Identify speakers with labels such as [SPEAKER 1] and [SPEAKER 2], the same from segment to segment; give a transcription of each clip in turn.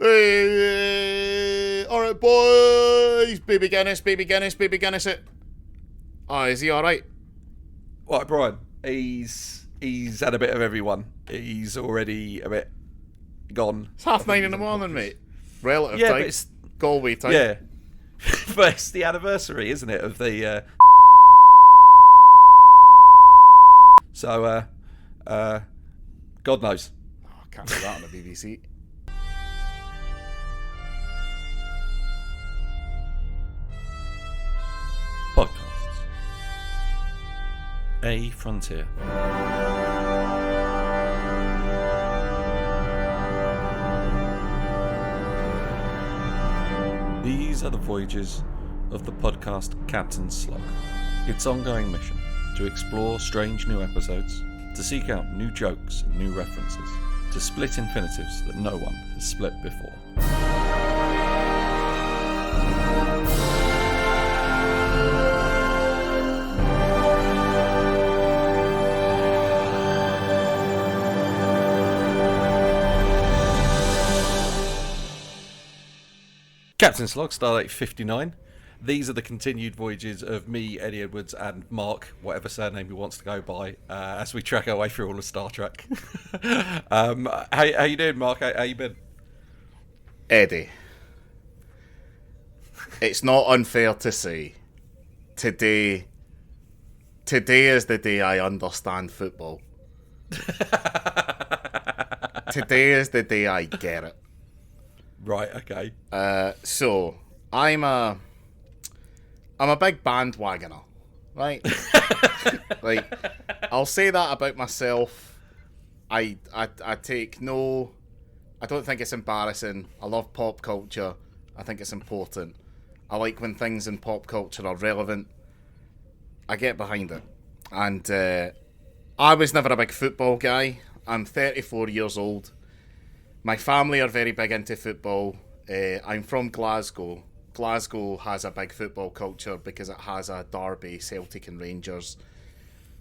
[SPEAKER 1] Hey, all right, boys. Baby Guinness it. Oh, is he all right?
[SPEAKER 2] Right, Brian. He's had a bit of everyone. He's already a bit gone.
[SPEAKER 1] It's 9:30 in the morning, mate. Relative
[SPEAKER 2] Yeah,
[SPEAKER 1] time.
[SPEAKER 2] but it's
[SPEAKER 1] Galway time.
[SPEAKER 2] yeah. But it's the anniversary, isn't it, of the so God knows.
[SPEAKER 1] Oh, I can't do that on the BBC.
[SPEAKER 2] Podcasts. A Frontier. These are the voyages of the podcast Captain Slug. Its ongoing mission to explore strange new episodes, to seek out new jokes and new references, to split infinitives that no one has split before. Captain Slog, Stardate 59. These are the continued voyages of me, Eddie Edwards, and Mark, whatever surname he wants to go by, as we track our way through all of Star Trek. How you doing, Mark? How you been?
[SPEAKER 1] Eddie, it's not unfair to say today is the day I understand football. Today is the day I get it.
[SPEAKER 2] Right, okay.
[SPEAKER 1] So I'm a big bandwagoner, right? Like, I'll say that about myself. I take no. I don't think it's embarrassing. I love pop culture. I think it's important. I like when things in pop culture are relevant. I get behind it. And I was never a big football guy. I'm 34 years old. My family are very big into football. I'm from Glasgow. Glasgow has a big football culture because it has a derby, Celtic and Rangers,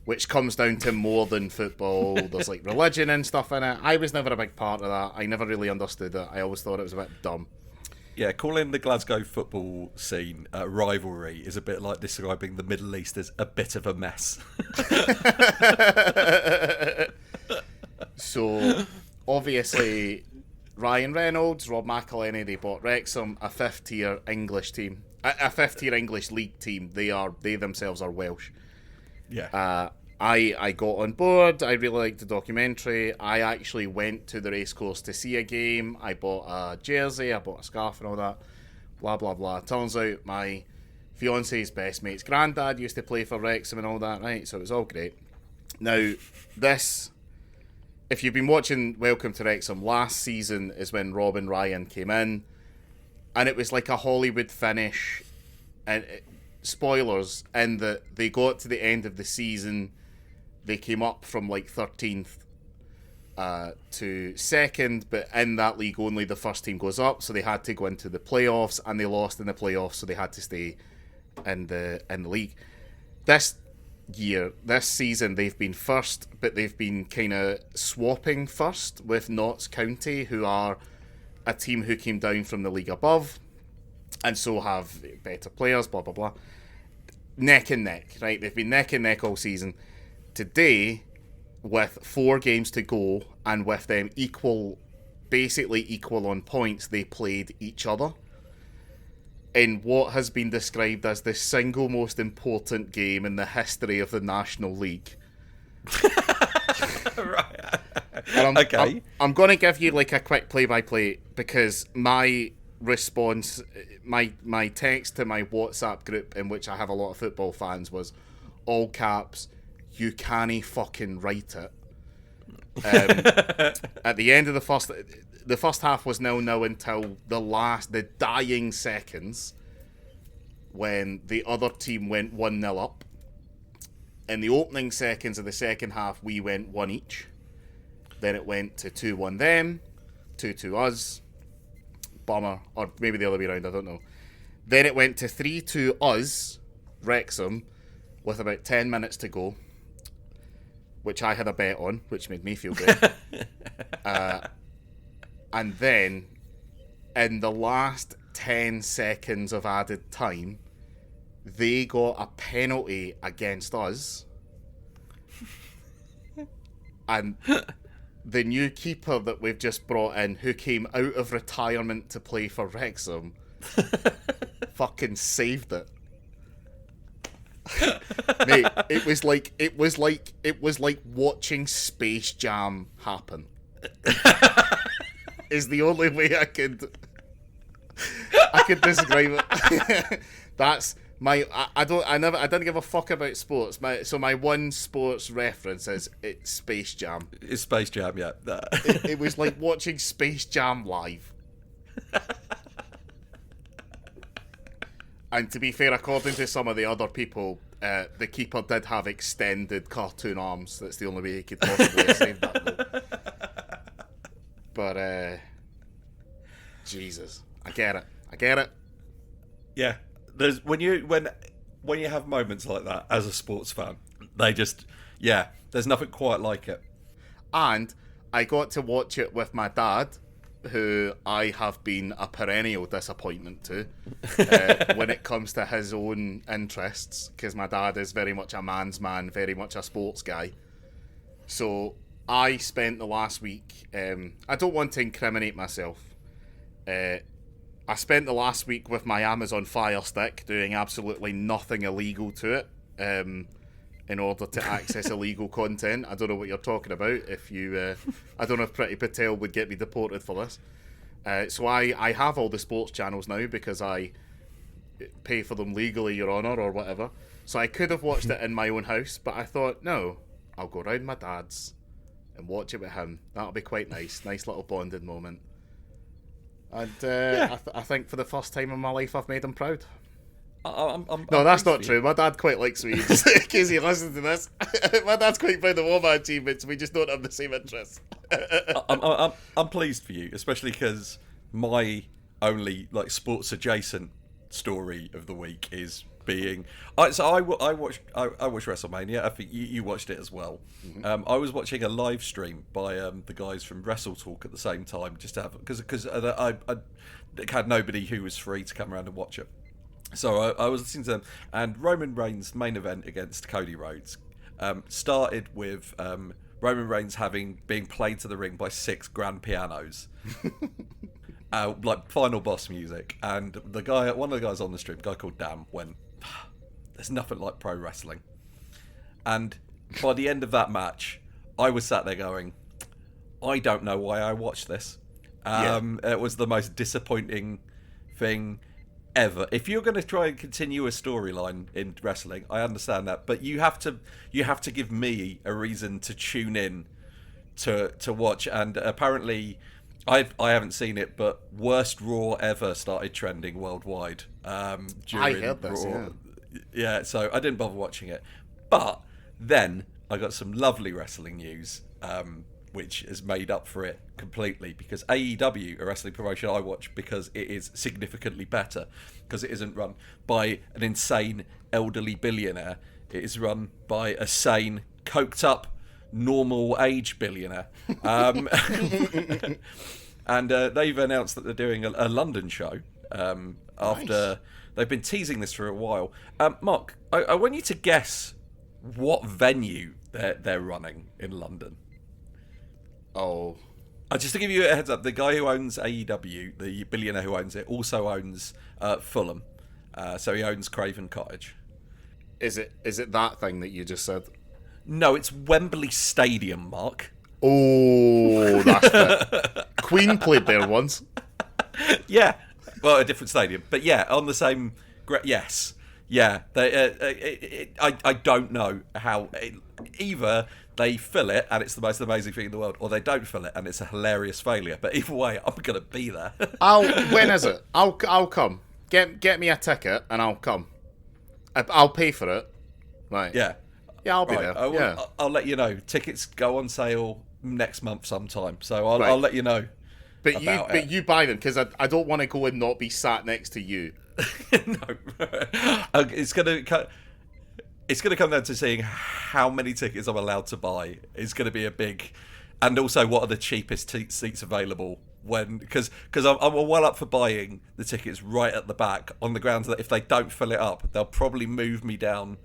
[SPEAKER 1] which comes down to more than football. There's like religion and stuff in it. I was never a big part of that. I never really understood it. I always thought it was a bit dumb.
[SPEAKER 2] Yeah, calling the Glasgow football scene a rivalry is a bit like describing the Middle East as a bit of a mess.
[SPEAKER 1] So, obviously, Ryan Reynolds, Rob McElhenney, they bought Wrexham, a fifth-tier English team. A fifth-tier English league team. They themselves are Welsh.
[SPEAKER 2] Yeah.
[SPEAKER 1] I got on board. I really liked the documentary. I actually went to the racecourse to see a game. I bought a jersey. I bought a scarf and all that. Blah, blah, blah. Turns out my fiance's best mate's granddad used to play for Wrexham and all that, right? So it was all great. Now, if you've been watching Welcome to Wrexham, last season is when Rob and Ryan came in, and it was like a Hollywood finish. And spoilers, in that they got to the end of the season, they came up from like 13th to 2nd, but in that league only the first team goes up, so they had to go into the playoffs, and they lost in the playoffs, so they had to stay in the league. This season, they've been first, but they've been kind of swapping first with Notts County, who are a team who came down from the league above, and so have better players, blah, blah, blah. Neck and neck, right? They've been neck and neck all season. Today, with 4 games to go, and with them basically equal on points, they played each other in what has been described as the single most important game in the history of the National League.
[SPEAKER 2] Right.
[SPEAKER 1] Okay. I'm going to give you like a quick play-by-play, because my response, my text to my WhatsApp group, in which I have a lot of football fans, was all caps, "You can't fucking write it." At the end of the first half was 0-0 until the dying seconds, when the other team went 1-0 up. In the opening seconds of the second half, we went 1 each. Then it went to 2-1 them, 2-2 us. Bummer. Or maybe the other way around, I don't know. Then it went to 3-2 us, Wrexham, with about 10 minutes to go, which I had a bet on, which made me feel good. And then in the last 10 seconds of added time, they got a penalty against us. And the new keeper that we've just brought in, who came out of retirement to play for Wrexham, fucking saved it. Mate, it was like watching Space Jam happen. Is the only way I could describe it. That's my. I didn't give a fuck about sports. My one sports reference is it's Space Jam.
[SPEAKER 2] It's Space Jam, yeah.
[SPEAKER 1] It was like watching Space Jam live. And to be fair, according to some of the other people, the keeper did have extended cartoon arms. That's the only way he could possibly have saved that goal. But Jesus, I get it.
[SPEAKER 2] Yeah, there's when you have moments like that as a sports fan, there's nothing quite like it.
[SPEAKER 1] And I got to watch it with my dad, who I have been a perennial disappointment to when it comes to his own interests, because my dad is very much a man's man, very much a sports guy. So I spent the last week, I don't want to incriminate myself, I spent the last week with my Amazon Fire Stick doing absolutely nothing illegal to it, in order to access illegal content. I don't know what you're talking about. If you, I don't know if Pretty Patel would get me deported for this. So I have all the sports channels now because I pay for them legally, Your Honour, or whatever. So I could have watched it in my own house, but I thought, no, I'll go round my dad's and watch it with him. That'll be quite nice. Nice little bonding moment. And I think for the first time in my life, I've made him proud. No, that's not true. My dad quite likes me, just in case he listens to this. My dad's quite proud of all my achievements. We just don't have the same interests.
[SPEAKER 2] I'm pleased for you, especially because my only sports adjacent story of the week is being. I watched WrestleMania. I think you watched it as well. Mm-hmm. I was watching a live stream by the guys from Wrestle Talk at the same time, just to have because I had nobody who was free to come around and watch it. So I was listening to them, and Roman Reigns' main event against Cody Rhodes started with Roman Reigns being played to the ring by 6 grand pianos, like final boss music. And one of the guys on the stream, a guy called Dan, went, "There's nothing like pro wrestling." And by the end of that match, I was sat there going, "I don't know why I watched this." It was the most disappointing thing ever. If you're going to try and continue a storyline in wrestling, I understand that, but you have to give me a reason to tune in to watch. And apparently, I haven't seen it, but worst Raw ever started trending worldwide.
[SPEAKER 1] I heard this.
[SPEAKER 2] Raw. Yeah, so I didn't bother watching it, but then I got some lovely wrestling news, which has made up for it completely, because AEW, a wrestling promotion I watch because it is significantly better, because it isn't run by an insane elderly billionaire. It is run by a sane, coked up, normal age billionaire. And they've announced that they're doing a London show after they've been teasing this for a while. Mark, I want you to guess what venue they're running in London.
[SPEAKER 1] Oh.
[SPEAKER 2] Just to give you a heads up, the guy who owns AEW, the billionaire who owns it, also owns Fulham. So he owns Craven Cottage.
[SPEAKER 1] Is it that thing that you just said?
[SPEAKER 2] No, it's Wembley Stadium, Mark.
[SPEAKER 1] Oh, that's it. Queen played there once.
[SPEAKER 2] Yeah. Well, a different stadium. But yeah, on the same... Yes. Yeah. I don't know how... Either they fill it and it's the most amazing thing in the world, or they don't fill it and it's a hilarious failure. But either way, I'm going to be there.
[SPEAKER 1] When is it? I'll come. Get me a ticket and I'll come. I'll pay for it. Right.
[SPEAKER 2] Yeah.
[SPEAKER 1] Yeah, I'll be there.
[SPEAKER 2] I'll let you know. Tickets go on sale next month sometime, so I'll let you know.
[SPEAKER 1] But you buy them, because I don't want to go and not be sat next to you.
[SPEAKER 2] No, it's gonna come down to seeing how many tickets I'm allowed to buy. It's gonna be a big, and also what are the cheapest seats available because I'm well up for buying the tickets right at the back on the grounds that if they don't fill it up, they'll probably move us down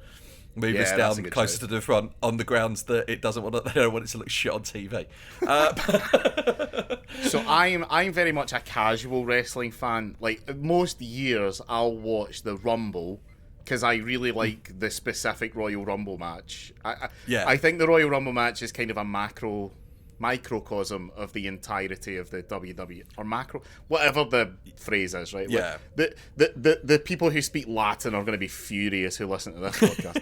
[SPEAKER 2] closer to the front on the grounds that they don't want it to look shit on TV.
[SPEAKER 1] So I'm very much a casual wrestling fan. Like most years, I'll watch the Rumble because I really like the specific Royal Rumble match. I think the Royal Rumble match is kind of a microcosm of the entirety of the WWE, or macro, whatever the phrase is, right?
[SPEAKER 2] Yeah.
[SPEAKER 1] The people who speak Latin are going to be furious who listen to this podcast.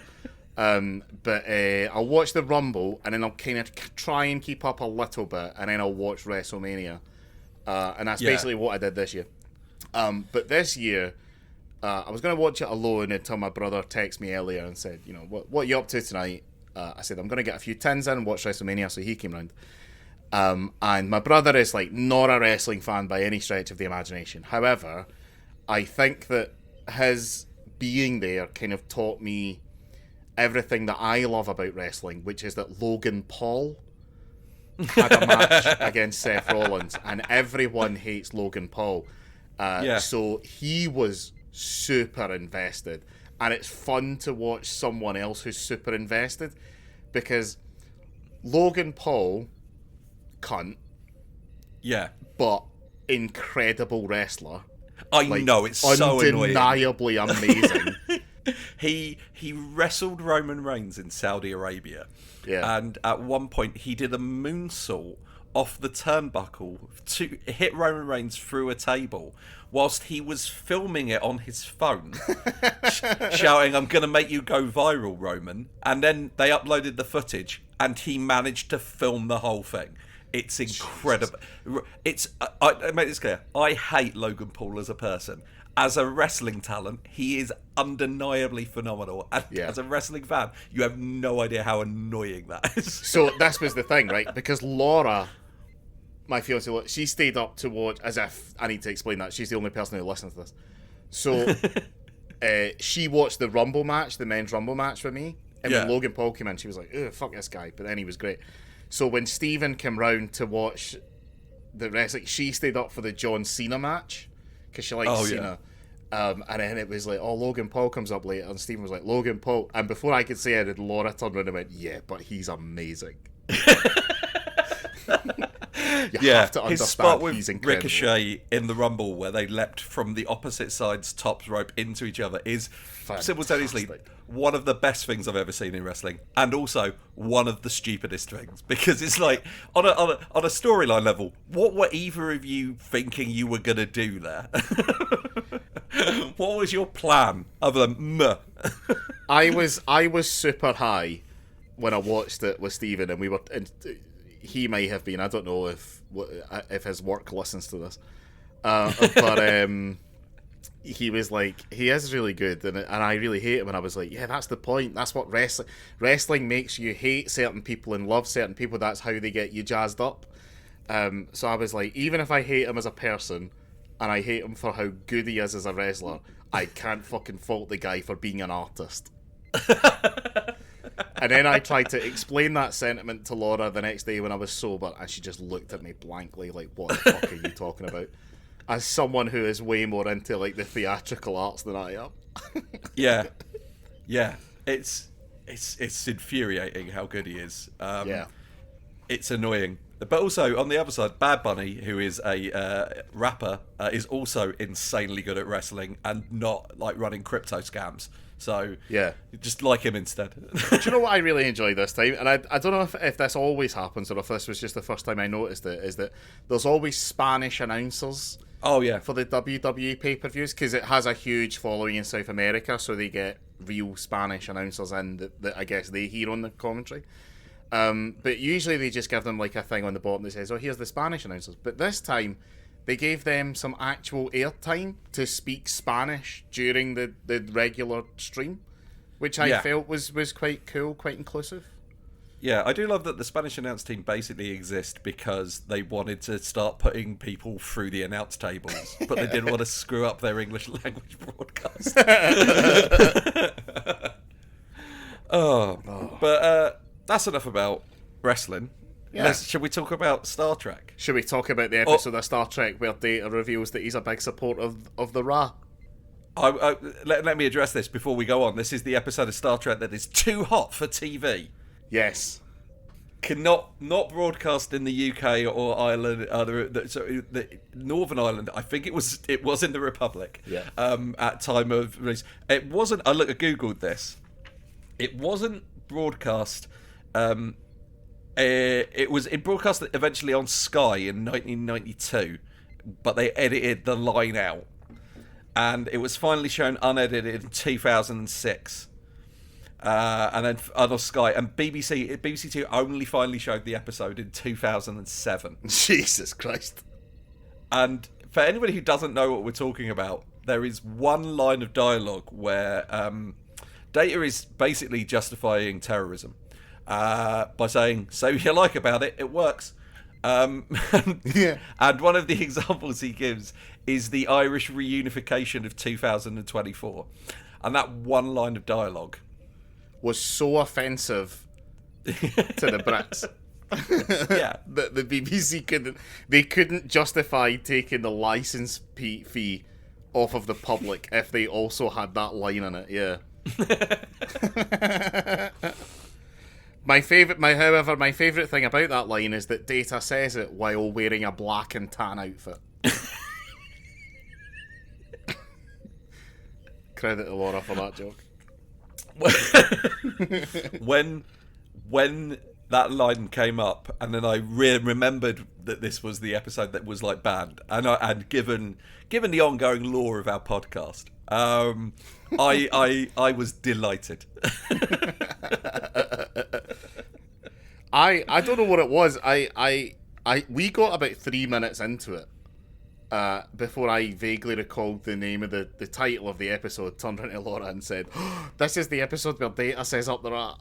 [SPEAKER 1] But I'll watch the Rumble, and then I'll kind of try and keep up a little bit, and then I'll watch WrestleMania. And that's basically what I did this year. But this year, I was going to watch it alone until my brother texted me earlier and said, you know, what are you up to tonight? I said, I'm going to get a few tins in and watch WrestleMania, so he came round. And my brother is like not a wrestling fan by any stretch of the imagination. However, I think that his being there kind of taught me everything that I love about wrestling, which is that Logan Paul had a match against Seth Rollins, and everyone hates Logan Paul. So he was super invested, and it's fun to watch someone else who's super invested, because Logan Paul, cunt, but incredible wrestler.
[SPEAKER 2] I know, it's so annoying.
[SPEAKER 1] Undeniably amazing.
[SPEAKER 2] He wrestled Roman Reigns in Saudi Arabia, and at one point he did a moonsault off the turnbuckle to hit Roman Reigns through a table whilst he was filming it on his phone, shouting, "I'm going to make you go viral, Roman." And then they uploaded the footage, and he managed to film the whole thing. It's incredible. I make this clear. I hate Logan Paul as a person. As a wrestling talent, he is undeniably phenomenal. And as a wrestling fan, you have no idea how annoying that is. So
[SPEAKER 1] this was the thing, right? Because Laura, my fiancée, she stayed up to watch, as if I need to explain that. She's the only person who listens to this. So she watched the Rumble match, the men's Rumble match with me. And when Logan Paul came in, she was like, "Ugh, fuck this guy." But then he was great. So when Steven came round to watch the wrestling, she stayed up for the John Cena match because she likes Cena. And then it was like, Logan Paul comes up later, and Steven was like, "Logan Paul." And before I could say it, Laura turned around and went, "Yeah, but he's amazing." You have to understand,
[SPEAKER 2] his spot with
[SPEAKER 1] he's incredible.
[SPEAKER 2] Ricochet in the Rumble, where they leapt from the opposite sides top rope into each other, is simultaneously one of the best things I've ever seen in wrestling, and also one of the stupidest things, because it's like on a storyline level, what were either of you thinking you were gonna do there? What was your plan other than meh?
[SPEAKER 1] I was super high when I watched it with Steven, and we were. And he may have been. I don't know if his work listens to this, but he was like, he is really good, and I really hate him. And I was like, yeah, that's the point. That's what wrestling makes you hate certain people and love certain people. That's how they get you jazzed up. So I was like, even if I hate him as a person, and I hate him for how good he is as a wrestler, I can't fucking fault the guy for being an artist. And then I tried to explain that sentiment to Laura the next day when I was sober, and she just looked at me blankly like, "What the fuck are you talking about?" As someone who is way more into like the theatrical arts than I am.
[SPEAKER 2] Yeah, it's infuriating how good he is. It's annoying. But also, on the other side, Bad Bunny, who is a rapper, is also insanely good at wrestling and not like running crypto scams. So, just like him instead.
[SPEAKER 1] Do you know what I really enjoyed this time? And I don't know if this always happens or if this was just the first time I noticed it, is that there's always Spanish announcers for the WWE pay-per-views, because it has a huge following in South America, so they get real Spanish announcers in that I guess they hear on the commentary. But usually they just give them like a thing on the bottom that says, "Oh, here's the Spanish announcers." But this time they gave them some actual airtime to speak Spanish during the regular stream, which I felt was quite cool, quite inclusive.
[SPEAKER 2] Yeah, I do love that the Spanish announce team basically exist because they wanted to start putting people through the announce tables, but they didn't want to screw up their English language broadcast. But that's enough about wrestling.
[SPEAKER 1] Yeah.
[SPEAKER 2] Should we talk about Star Trek?
[SPEAKER 1] Should we talk about the episode of Star Trek where Data reveals that he's a big supporter of the Ra?
[SPEAKER 2] Let me address this before we go on. This is the episode of Star Trek that is too hot for TV.
[SPEAKER 1] Yes.
[SPEAKER 2] Cannot not broadcast in the UK or Ireland. The Northern Ireland. I think it was in the Republic.
[SPEAKER 1] Yeah.
[SPEAKER 2] At time of release, it wasn't. I googled this. It wasn't broadcast. It broadcast eventually on Sky in 1992, but they edited the line out, and it was finally shown unedited in 2006. And then on Sky and BBC Two only finally showed the episode in 2007.
[SPEAKER 1] Jesus Christ!
[SPEAKER 2] And for anybody who doesn't know what we're talking about, there is one line of dialogue where Data is basically justifying terrorism by saying, "So you like about it? It works."
[SPEAKER 1] Yeah.
[SPEAKER 2] And one of the examples he gives is the Irish reunification of 2024, and that one line of dialogue
[SPEAKER 1] was so offensive to the Brits.
[SPEAKER 2] Yeah.
[SPEAKER 1] That the BBC couldn't justify taking the license fee off of the public if they also had that line in it. Yeah. My favourite thing about that line is that Data says it while wearing a black and tan outfit. Credit to Laura for that joke.
[SPEAKER 2] when that line came up, and then I remembered that this was the episode that was like banned, and given the ongoing lore of our podcast, I was delighted.
[SPEAKER 1] I don't know what it was. We got about 3 minutes into it before I vaguely recalled the name of the title of the episode, turned around to Laura and said, oh, "This is the episode where Data says up the rat."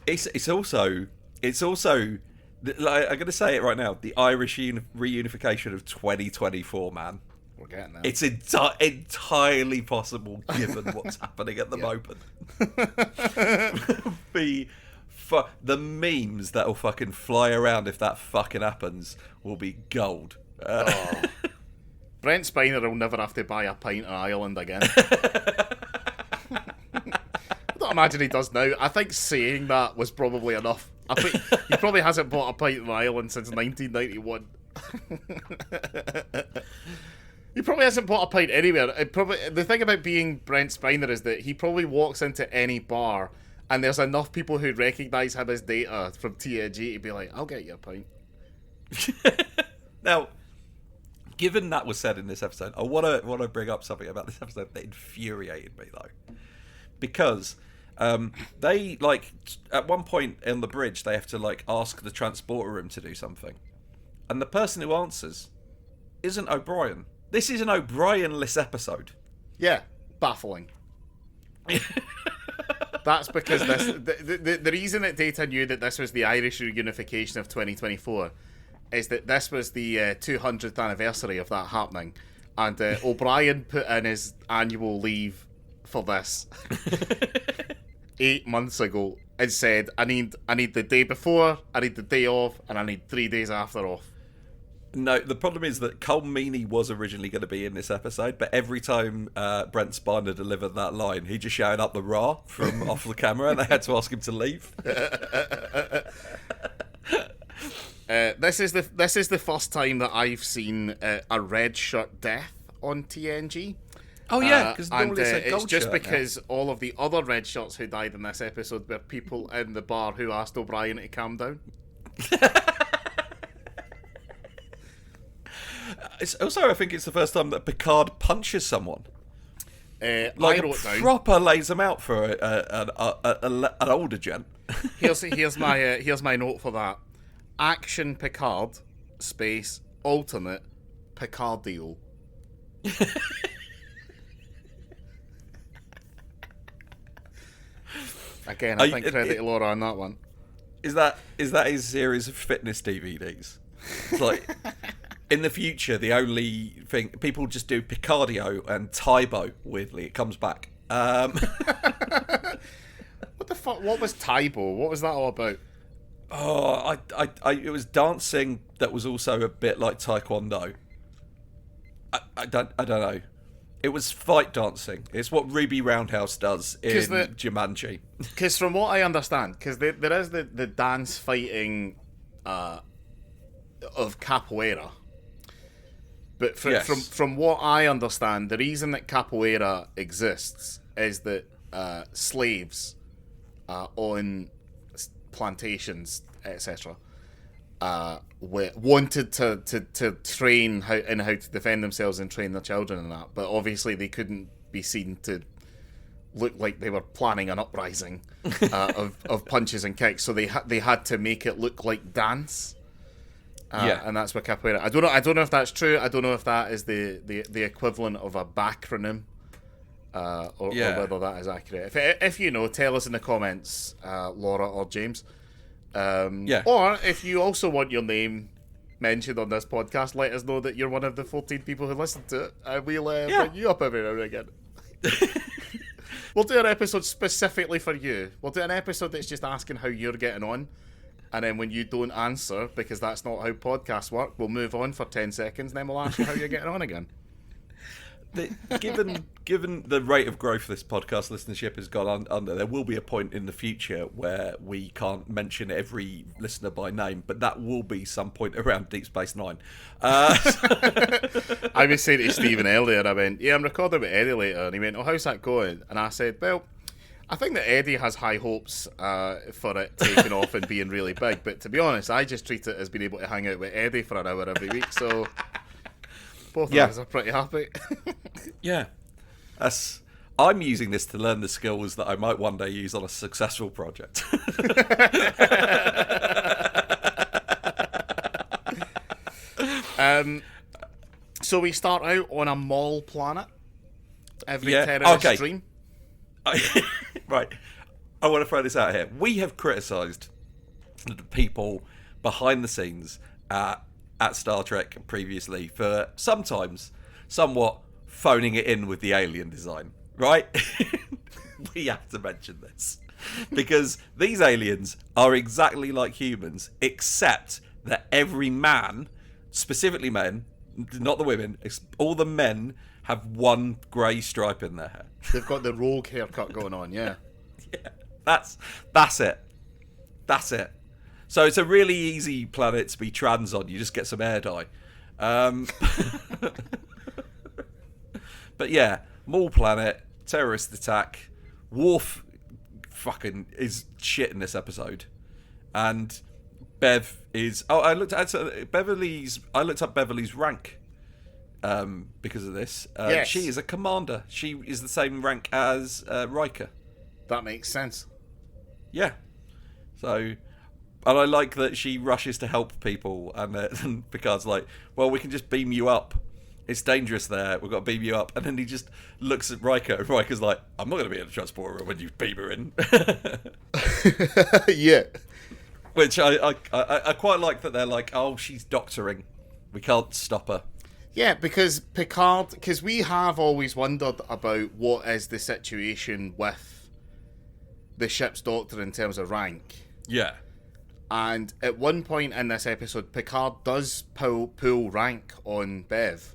[SPEAKER 2] It's also like, I'm going to say it right now, the Irish reunification of 2024, man.
[SPEAKER 1] We're getting there.
[SPEAKER 2] It's entirely possible given what's happening at the moment. The memes that will fucking fly around if that fucking happens will be gold.
[SPEAKER 1] Brent Spiner will never have to buy a pint in Ireland again. I don't imagine he does now. I think saying that was probably enough. I think he probably hasn't bought a pint in Ireland since 1991. He probably hasn't bought a pint anywhere. The thing about being Brent Spiner is that he probably walks into any bar and there's enough people who recognise him as Data from TNG to be like, "I'll get you a pint."
[SPEAKER 2] Now, given that was said in this episode, I want to bring up something about this episode that infuriated me though, because they at one point in the bridge they have to ask the transporter room to do something, and the person who answers isn't O'Brien. This is an O'Brien-less episode.
[SPEAKER 1] Yeah, baffling. That's because the reason that Data knew that this was the Irish reunification of 2024 is that this was the 200th anniversary of that happening, and O'Brien put in his annual leave for this 8 months ago and said, I need the day before, I need the day off, and I need 3 days after off.
[SPEAKER 2] No, the problem is that Cole Meany was originally going to be in this episode, but every time Brent Spiner delivered that line, he just shouted up the "Ra" from off the camera, and they had to ask him to leave.
[SPEAKER 1] This is the first time that I've seen a red shirt death on TNG.
[SPEAKER 2] Oh yeah, because normally it's a gold
[SPEAKER 1] it's just
[SPEAKER 2] shirt
[SPEAKER 1] because all of the other red shirts who died in this episode were people in the bar who asked O'Brien to calm down.
[SPEAKER 2] It's also, I think it's the first time that Picard punches someone. Proper lays them out for an older gent.
[SPEAKER 1] Here's my note for that. Action Picard space alternate Picardio. Again, I think credit to Laura on that one.
[SPEAKER 2] Is that his series of fitness DVDs? It's like in the future, the only thing people just do Picardio and Tybo. Weirdly, it comes back.
[SPEAKER 1] Well, What the fuck? What was Taibo? What was that all about?
[SPEAKER 2] Oh, it was dancing that was also a bit like Taekwondo. I don't know. It was fight dancing. It's what Ruby Roundhouse does in Jumanji.
[SPEAKER 1] Because from what I understand, because there is the dance fighting of capoeira. But from what I understand, the reason that capoeira exists is that slaves on plantations, etc., wanted to train how to defend themselves and train their children and that, but obviously they couldn't be seen to look like they were planning an uprising of punches and kicks, so they had to make it look like dance. And that's what capoeira. I don't know if that's true. I don't know if that is the equivalent of a backronym, or whether that is accurate. If you know, tell us in the comments, Laura or James. Or if you also want your name mentioned on this podcast, let us know that you're one of the 14 people who listen to it, and we'll bring you up every now and again. We'll do an episode specifically for you. We'll do an episode that's just asking how you're getting on, and then when you don't answer, because that's not how podcasts work, we'll move on for 10 seconds, and then we'll ask you how you're getting on again.
[SPEAKER 2] Given the rate of growth this podcast listenership has gone under, there will be a point in the future where we can't mention every listener by name, but that will be some point around Deep Space Nine.
[SPEAKER 1] I was saying to Stephen earlier, I went, I'm recording with Eddie later, and he went, how's that going? And I said, well, I think that Eddie has high hopes for it taking off and being really big, but to be honest, I just treat it as being able to hang out with Eddie for an hour every week, so both of us are pretty happy.
[SPEAKER 2] Yeah. I'm using this to learn the skills that I might one day use on a successful project.
[SPEAKER 1] So we start out on a mall planet. Every terrorist dream.
[SPEAKER 2] Right. I want to throw this out here. We have criticised the people behind the scenes at Star Trek previously for sometimes somewhat phoning it in with the alien design, right? We have to mention this because these aliens are exactly like humans, except that every man, specifically men, not the women, all the men have one grey stripe in their hair.
[SPEAKER 1] They've got the rogue haircut going on, yeah.
[SPEAKER 2] Yeah, that's it. That's it. So it's a really easy planet to be trans on. You just get some air dye. But yeah, mall planet, terrorist attack. Worf fucking is shit in this episode. And Bev is... Oh, I looked up Beverly's rank because of this.
[SPEAKER 1] Yes.
[SPEAKER 2] She is a commander. She is the same rank as Riker.
[SPEAKER 1] That makes sense.
[SPEAKER 2] Yeah. So... And I like that she rushes to help people, and Picard's like, well, we can just beam you up. It's dangerous there. We've got to beam you up. And then he just looks at Riker, and Riker's like, I'm not going to be in the transporter room when you beam her in.
[SPEAKER 1] Yeah.
[SPEAKER 2] Which I quite like that they're like, oh, she's doctoring. We can't stop her.
[SPEAKER 1] Yeah, because Picard... Because we have always wondered about what is the situation with the ship's doctor in terms of rank.
[SPEAKER 2] Yeah.
[SPEAKER 1] And at one point in this episode, Picard does pull rank on Bev.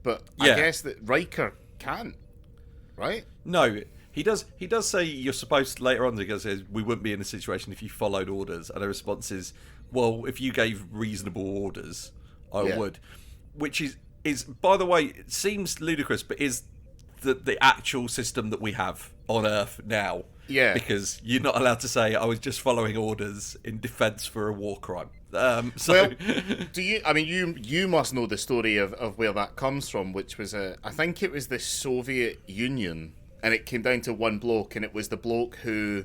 [SPEAKER 1] But I guess that Riker can't, right?
[SPEAKER 2] No, he does say you're supposed to, later on he says we wouldn't be in a situation if you followed orders, and the response is, well, if you gave reasonable orders, I would. Which is by the way, it seems ludicrous, but is the actual system that we have on Earth now.
[SPEAKER 1] Yeah.
[SPEAKER 2] Because you're not allowed to say I was just following orders in defence for a war crime.
[SPEAKER 1] Well, do you? I mean, you must know the story of where that comes from, which was I think it was the Soviet Union, and it came down to one bloke, and it was the bloke who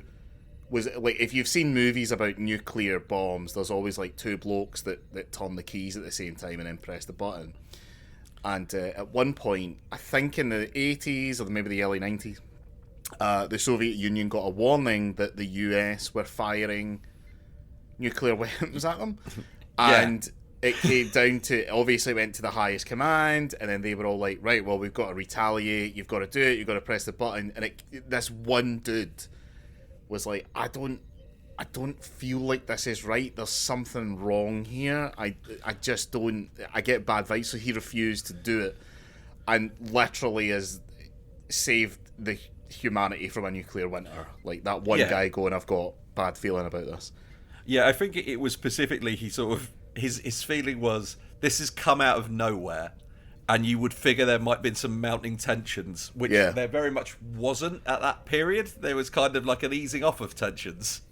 [SPEAKER 1] was like, if you've seen movies about nuclear bombs, there's always like two blokes that turn the keys at the same time and then press the button. And at one point, I think in the 80s or maybe the early 90s, the Soviet Union got a warning that the US were firing nuclear weapons at them. And it came down to, obviously went to the highest command, and then they were all like, right, well, we've got to retaliate, you've got to do it, you've got to press the button. And this one dude was like, I don't feel like this is right. There's something wrong here. I just don't. I get bad vibes. So he refused to do it, and literally has saved the humanity from a nuclear winter. Like that one guy going, I've got bad feeling about this.
[SPEAKER 2] Yeah, I think it was specifically he sort of his feeling was this has come out of nowhere, and you would figure there might have been some mounting tensions, which there very much wasn't at that period. There was kind of like an easing off of tensions.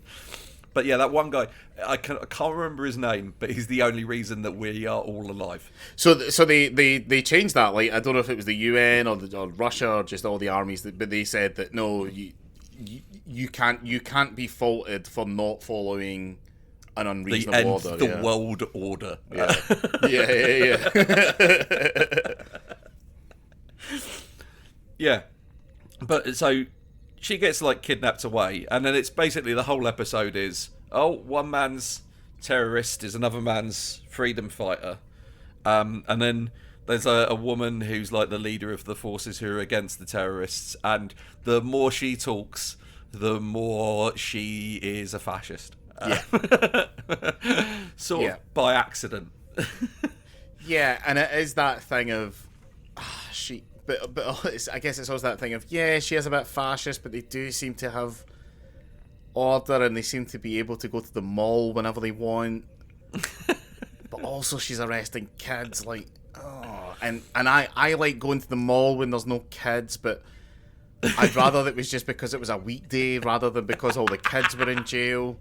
[SPEAKER 2] But yeah, that one guy, I can't remember his name, but he's the only reason that we are all alive.
[SPEAKER 1] So they changed that. Like, I don't know if it was the UN or Russia or just all the armies, but they said that no, you can't be faulted for not following an unreasonable order.
[SPEAKER 2] The world order.
[SPEAKER 1] Yeah, yeah.
[SPEAKER 2] Yeah, but so she gets like kidnapped away, and then it's basically the whole episode is one man's terrorist is another man's freedom fighter, and then there's a woman who's like the leader of the forces who are against the terrorists, and the more she talks, the more she is a fascist. Sort of by accident.
[SPEAKER 1] Yeah, and it is that thing of she. But I guess it's also that thing of, she is a bit fascist, but they do seem to have order, and they seem to be able to go to the mall whenever they want. But also she's arresting kids, like, and I like going to the mall when there's no kids, but I'd rather that it was just because it was a weekday rather than because all the kids were in jail.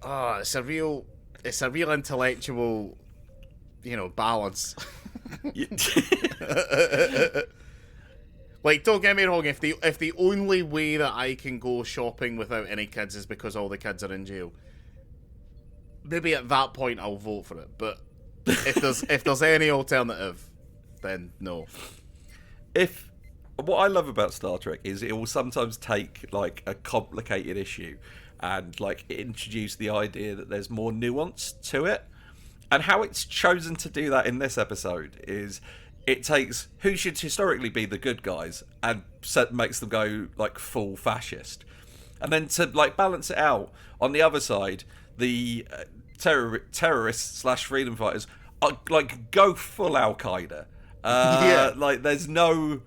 [SPEAKER 1] It's a real intellectual, balance. Like, don't get me wrong, if the only way that I can go shopping without any kids is because all the kids are in jail, maybe at that point I'll vote for it. But if there's any alternative, then no.
[SPEAKER 2] What I love about Star Trek is it will sometimes take like a complicated issue and like introduce the idea that there's more nuance to it. And how it's chosen to do that in this episode is it takes who should historically be the good guys and makes them go like full fascist, and then to like balance it out on the other side, the terrorists / freedom fighters are like go full Al Qaeda. Like there's no,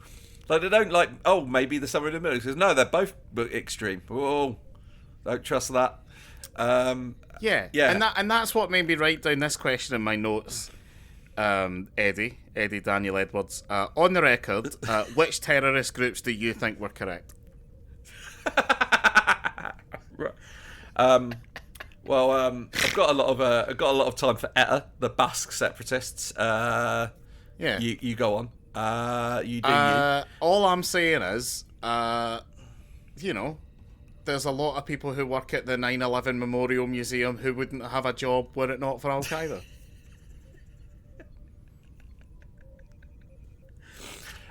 [SPEAKER 2] like they don't like maybe there's someone in the middle because no, they're both extreme. Whoa, don't trust that.
[SPEAKER 1] Yeah, and that's what made me write down this question in my notes. Eddie Daniel Edwards, on the record, which terrorist groups do you think were correct?
[SPEAKER 2] I've got a lot of time for ETA, the Basque separatists. You go on. You do you.
[SPEAKER 1] All I'm saying is, there's a lot of people who work at the 9/11 Memorial Museum who wouldn't have a job were it not for Al Qaeda.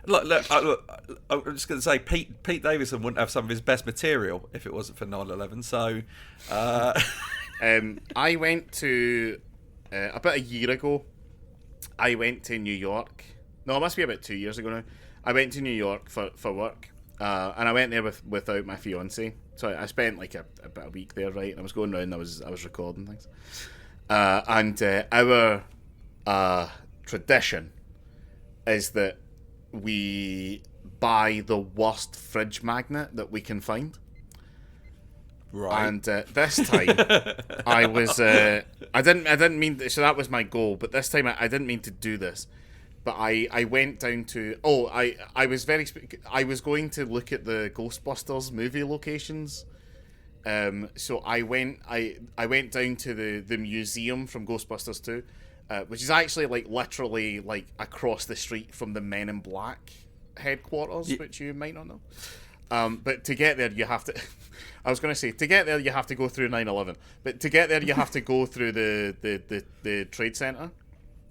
[SPEAKER 2] Look, I'm just going to say Pete Davidson wouldn't have some of his best material if it wasn't for 9/11. So,
[SPEAKER 1] I went to about a year ago. I went to New York. No, it must be about 2 years ago now. I went to New York for work, and I went there without my fiance. So I spent like about a week there, right? And I was going around. I was recording things, and our tradition is that we buy the worst fridge magnet that we can find.
[SPEAKER 2] Right.
[SPEAKER 1] And this time, I was I didn't mean so that was my goal. But this time I didn't mean to do this. But I went down to I was going to look at the Ghostbusters movie locations. So I went down to the museum from Ghostbusters 2. Which is actually like literally like across the street from the Men in Black headquarters, which you might not know. But to get there, you have to. I was going to say to get there, you have to go through 9/11. But to get there, you have to go through the Trade Center.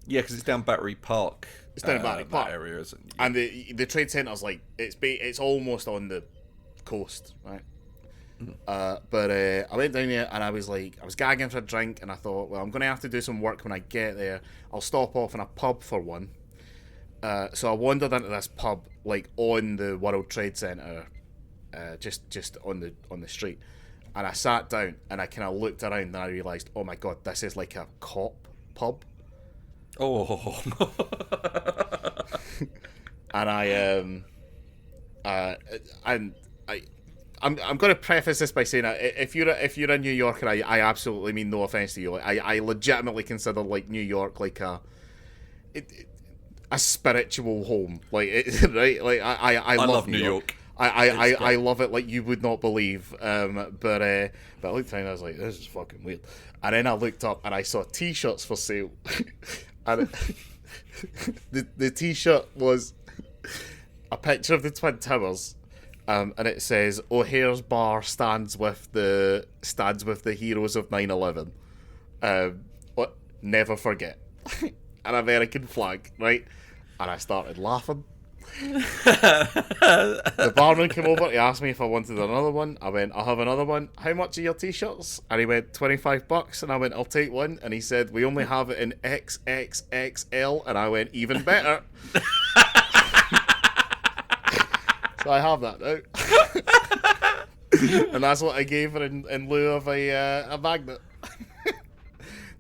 [SPEAKER 2] Yeah, because it's down Battery Park.
[SPEAKER 1] It's down Battery Park
[SPEAKER 2] area, isn't it?
[SPEAKER 1] And the Trade Center's like it's almost on the coast, right? But I went down there and I was gagging for a drink, and I thought, well, I'm going to have to do some work when I get there. I'll stop off in a pub for one. So I wandered into this pub like on the World Trade Center, just on the street, And I sat down and I kind of looked around and I realised, oh my god, this is like a cop pub.
[SPEAKER 2] Oh.
[SPEAKER 1] And I'm going to preface this by saying that if you're in New York, and I absolutely mean no offense to you, I legitimately consider like New York like a spiritual home, like right, like I love New York. I love it like you would not believe. But I looked around and I was like, this is fucking weird. And then I looked up and I saw T-shirts for sale, and the T-shirt was a picture of the Twin Towers. And it says O'Hare's Bar stands with the heroes of 9/11. What? Never forget. An American flag, right? And I started laughing. The barman came over. He asked me if I wanted another one. I went, I'll have another one. How much are your T-shirts? And he went, $25. And I went, I'll take one. And he said, we only have it in XXXL. And I went, even better. So I have that now. And that's what I gave her in lieu of a magnet.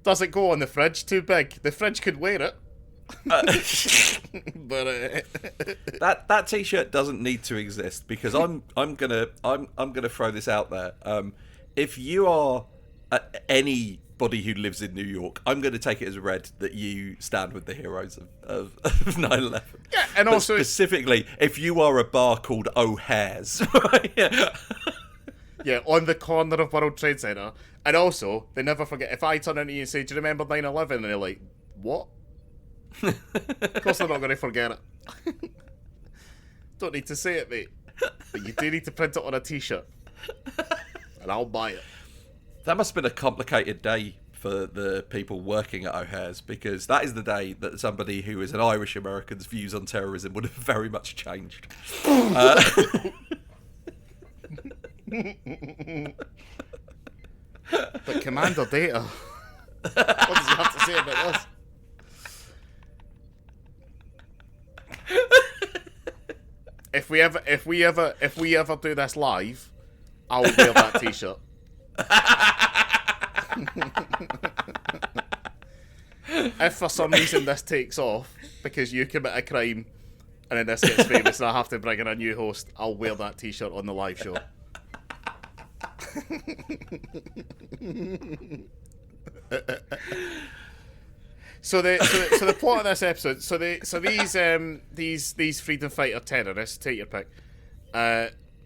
[SPEAKER 1] Doesn't go on the fridge, too big. The fridge could wear it. But
[SPEAKER 2] that T-shirt doesn't need to exist, because I'm gonna throw this out there. If you are anybody who lives in New York, I'm going to take it as read that you stand with the heroes of 9/11.
[SPEAKER 1] Yeah, and
[SPEAKER 2] but
[SPEAKER 1] also
[SPEAKER 2] specifically, if you are a bar called O'Hare's,
[SPEAKER 1] yeah, on the corner of World Trade Center. And also, they never forget, if I turn into you and say, do you remember 9/11? And they're like, what? Of course they're not going to forget it. Don't need to say it, mate. But you do need to print it on a T-shirt. And I'll buy it.
[SPEAKER 2] That must have been a complicated day for the people working at O'Hare's, because that is the day that somebody who is an Irish American's views on terrorism would have very much changed.
[SPEAKER 1] But Commander Data, what does he have to say about this? If we ever do this live, I'll wear that T-shirt. If for some reason this takes off because you commit a crime and then this gets famous and I have to bring in a new host, I'll wear that T-shirt on the live show. So the plot of this episode, these freedom fighter terrorists, take your pick,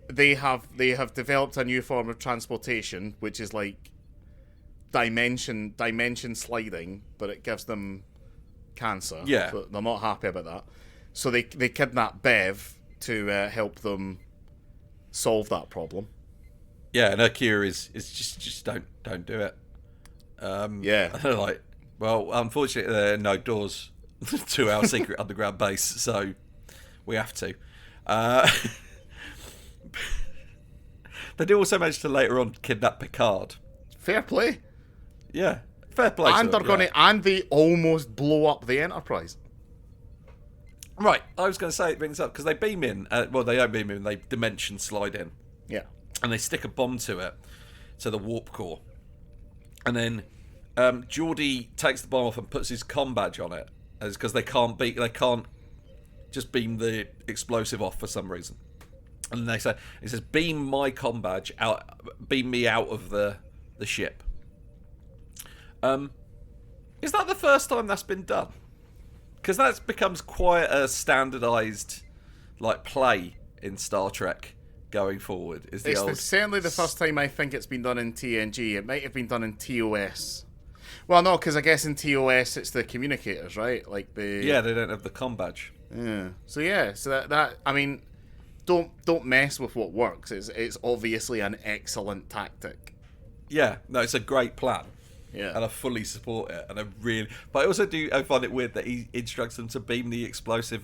[SPEAKER 1] they have developed a new form of transportation, which is like dimension sliding, but it gives them cancer.
[SPEAKER 2] Yeah,
[SPEAKER 1] so they're not happy about that. So they kidnap Bev to help them solve that problem.
[SPEAKER 2] Yeah, and her cure is just don't do it.
[SPEAKER 1] Yeah,
[SPEAKER 2] they're like, well, unfortunately, there are no doors to our secret underground base, so we have to. They do also manage to later on kidnap Picard.
[SPEAKER 1] Fair play.
[SPEAKER 2] Yeah, fair play.
[SPEAKER 1] And they almost blow up the Enterprise.
[SPEAKER 2] Right, I was going to bring this up because they beam in. Well, they don't beam in; they dimension slide in.
[SPEAKER 1] Yeah,
[SPEAKER 2] and they stick a bomb to it, to the warp core, and then Geordie takes the bomb off and puts his comm badge on it, because they can't just beam the explosive off for some reason. And he says, beam my comm badge out, beam me out of the ship. Is that the first time that's been done? Because that becomes quite a standardised play in Star Trek going forward. It's
[SPEAKER 1] certainly the first time I think it's been done in TNG. It might have been done in TOS. Well, no, because I guess in TOS it's the communicators, right?
[SPEAKER 2] Yeah, they don't have the comm badge.
[SPEAKER 1] Yeah. So that I mean, don't mess with what works. It's obviously an excellent tactic.
[SPEAKER 2] Yeah, no, it's a great plan.
[SPEAKER 1] Yeah,
[SPEAKER 2] and I fully support it. And but I also find it weird that he instructs them to beam the explosive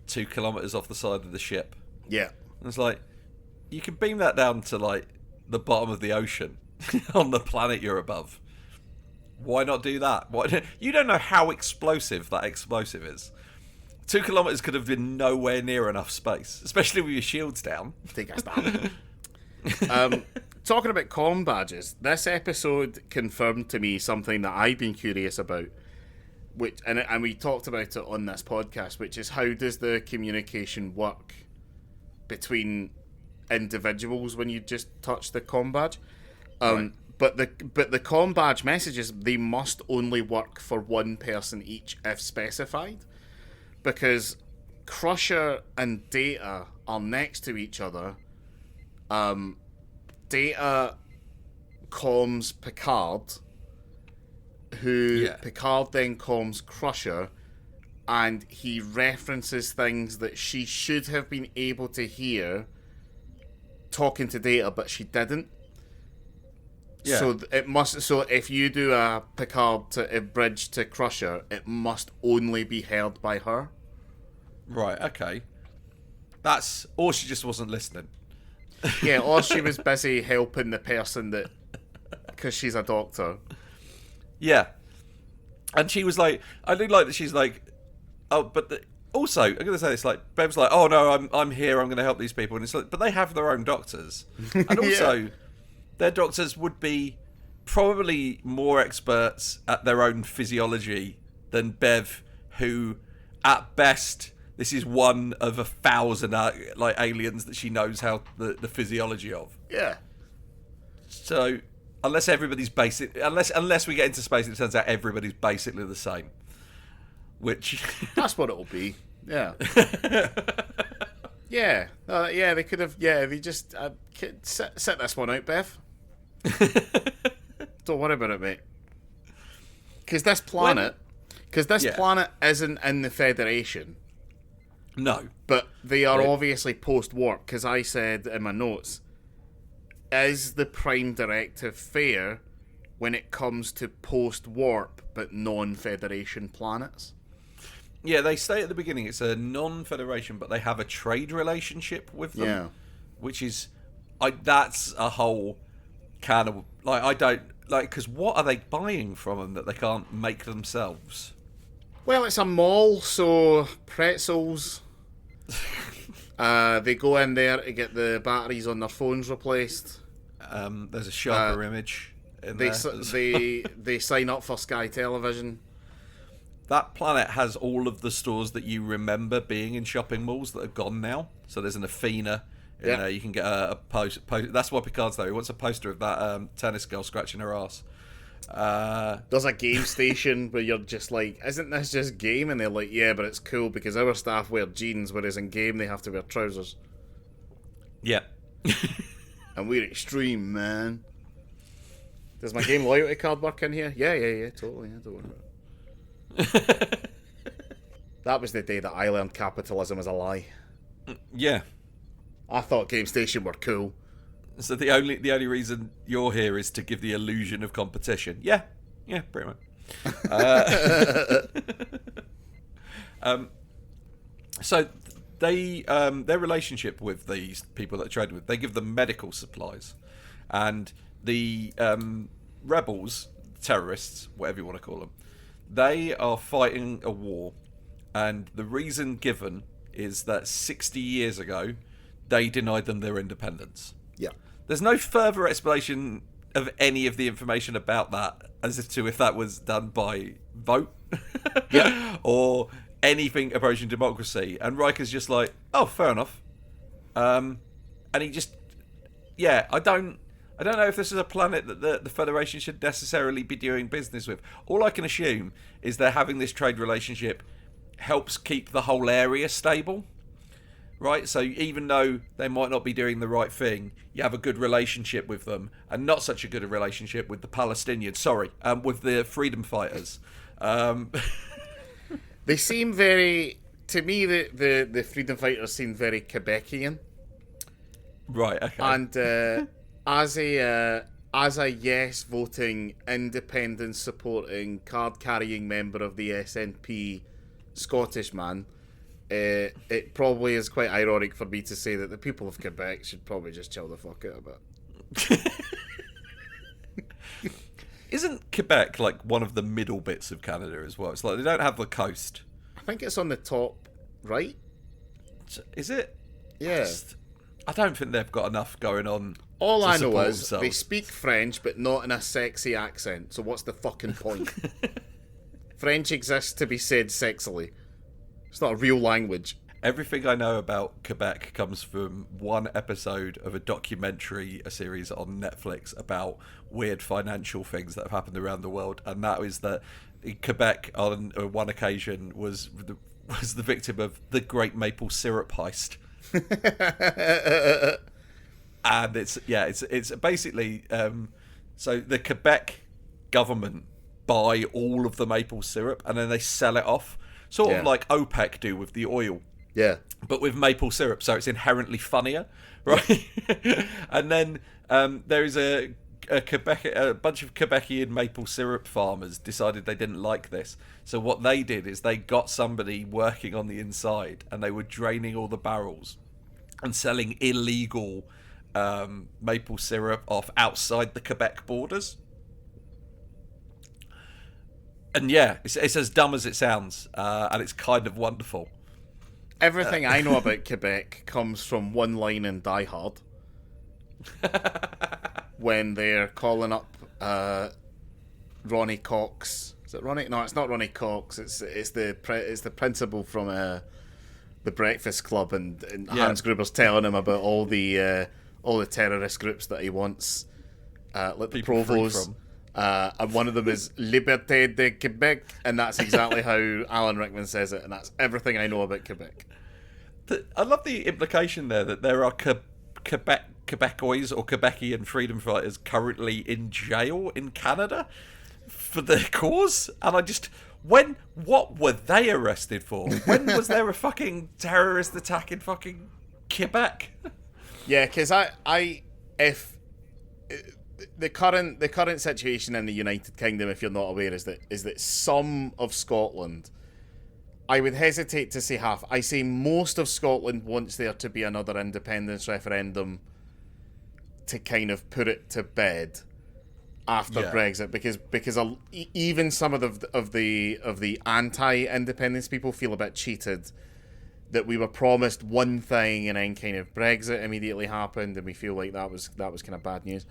[SPEAKER 2] 2 kilometers off the side of the ship.
[SPEAKER 1] Yeah,
[SPEAKER 2] and it's like, you can beam that down to the bottom of the ocean on the planet you're above. Why not do that? You don't know how explosive that explosive is. 2 kilometers could have been nowhere near enough space, especially with your shields down.
[SPEAKER 1] Take a stab. Talking about comm badges, this episode confirmed to me something that I've been curious about, which and we talked about it on this podcast, which is how does the communication work between individuals when you just touch the comm badge?
[SPEAKER 2] Right.
[SPEAKER 1] But the comm badge messages, they must only work for one person each if specified, because Crusher and Data are next to each other. Data comms Picard, who Picard then comms Crusher, and he references things that she should have been able to hear talking to Data, but she didn't.
[SPEAKER 2] Yeah.
[SPEAKER 1] So it must. So if you do a Picard to a bridge to Crusher, it must only be heard by her.
[SPEAKER 2] Right. Okay. That's, or she just wasn't listening.
[SPEAKER 1] Yeah, or she was busy helping the person that, because she's a doctor.
[SPEAKER 2] Yeah. And she was like, I do like that she's like, oh, but also, I'm going to say this, like, Bev's like, oh no, I'm here, I'm going to help these people. And it's like, but they have their own doctors. And also, their doctors would be probably more experts at their own physiology than Bev, who, at best, this is one of 1,000 like aliens that she knows how the physiology of.
[SPEAKER 1] Yeah.
[SPEAKER 2] So unless everybody's basic, unless we get into space, it turns out everybody's basically the same. Which
[SPEAKER 1] that's what it'll be. Yeah. Yeah. Yeah. They could have. Yeah. They just set this one out, Bev. Don't worry about it, mate. Because this planet, planet isn't in the Federation.
[SPEAKER 2] No.
[SPEAKER 1] But they are obviously post-warp, because I said in my notes, is the Prime Directive fair when it comes to post-warp but non-Federation planets?
[SPEAKER 2] Yeah, they say at the beginning it's a non-Federation, but they have a trade relationship with them.
[SPEAKER 1] Yeah.
[SPEAKER 2] Which is, that's a whole kind of, like, I don't, like, because what are they buying from them that they can't make themselves?
[SPEAKER 1] Well, it's a mall, so pretzels. They go in there to get the batteries on their phones replaced.
[SPEAKER 2] There's a sharper image in there.
[SPEAKER 1] They sign up for Sky Television.
[SPEAKER 2] That planet has all of the stores that you remember being in shopping malls that are gone now. So there's an Athena. You can get a post. That's why Picard's there. He wants a poster of that tennis girl scratching her ass.
[SPEAKER 1] There's a game station where you're just like, isn't this just game? And they're like, yeah, but it's cool because our staff wear jeans, whereas in game they have to wear trousers.
[SPEAKER 2] Yeah.
[SPEAKER 1] And we're extreme, man. Does my game loyalty card work in here? Yeah, totally. Yeah, don't worry about it. That was the day that I learned capitalism is a lie.
[SPEAKER 2] Yeah.
[SPEAKER 1] I thought Game Station were cool.
[SPEAKER 2] So the only reason you're here is to give the illusion of competition. Yeah, pretty much. So they their relationship with these people that they trade with, they give them medical supplies, and the rebels, terrorists, whatever you want to call them, they are fighting a war, and the reason given is that 60 years ago they denied them their independence.
[SPEAKER 1] Yeah.
[SPEAKER 2] There's no further explanation of any of the information about that, as if that was done by vote, or anything approaching democracy. And Riker's just like, oh, fair enough. And he just, I don't know if this is a planet that the Federation should necessarily be doing business with. All I can assume is they're having this trade relationship helps keep the whole area stable. Right, so even though they might not be doing the right thing, you have a good relationship with them, and not such a good relationship with the Palestinians. Sorry, with the freedom fighters.
[SPEAKER 1] They seem very, to me, the freedom fighters seem very Quebecian.
[SPEAKER 2] Right. Okay.
[SPEAKER 1] And as a yes voting, independence supporting, card carrying member of the SNP, Scottish man. It probably is quite ironic for me to say that the people of Quebec should probably just chill the fuck out a bit.
[SPEAKER 2] Isn't Quebec like one of the middle bits of Canada as well? It's like they don't have the coast.
[SPEAKER 1] I think it's on the top right.
[SPEAKER 2] Is it?
[SPEAKER 1] Yeah.
[SPEAKER 2] I don't think they've got enough going on.
[SPEAKER 1] All
[SPEAKER 2] to
[SPEAKER 1] I know
[SPEAKER 2] support
[SPEAKER 1] is they
[SPEAKER 2] themselves.
[SPEAKER 1] speak French, but not in a sexy accent. So what's the fucking point? French exists to be said sexily. It's not a real language.
[SPEAKER 2] Everything I know about Quebec comes from one episode of a documentary, a series on Netflix about weird financial things that have happened around the world, and that is that Quebec on one occasion was the victim of the Great Maple Syrup Heist. And it's basically so the Quebec government buy all of the maple syrup and then they sell it off, sort of like OPEC do with the oil, but with maple syrup, so it's inherently funnier, right? And then there is a bunch of Quebecian maple syrup farmers decided they didn't like this, so what they did is they got somebody working on the inside and they were draining all the barrels and selling illegal maple syrup off outside the Quebec borders. And yeah, it's as dumb as it sounds, and it's kind of wonderful.
[SPEAKER 1] Everything I know about Quebec comes from one line in Die Hard. When they're calling up Ronnie Cox. Is it Ronnie? No, it's not Ronnie Cox. It's the principal from the Breakfast Club, and Hans Gruber's telling him about all the terrorist groups that he wants, like the Provos. And one of them is Liberté de Quebec, and that's exactly how Alan Rickman says it, and that's everything I know about Quebec.
[SPEAKER 2] I love the implication there that there are Quebecois or Quebecian freedom fighters currently in jail in Canada for their cause, and what were they arrested for? When was there a fucking terrorist attack in fucking Quebec?
[SPEAKER 1] Yeah, because if the current situation in the United Kingdom, if you're not aware, is that some of Scotland, I would hesitate to say half, I say most of Scotland wants there to be another independence referendum to kind of put it to bed after Brexit, because even some of the anti-independence people feel a bit cheated that we were promised one thing and then kind of Brexit immediately happened, and we feel like that was kind of bad news.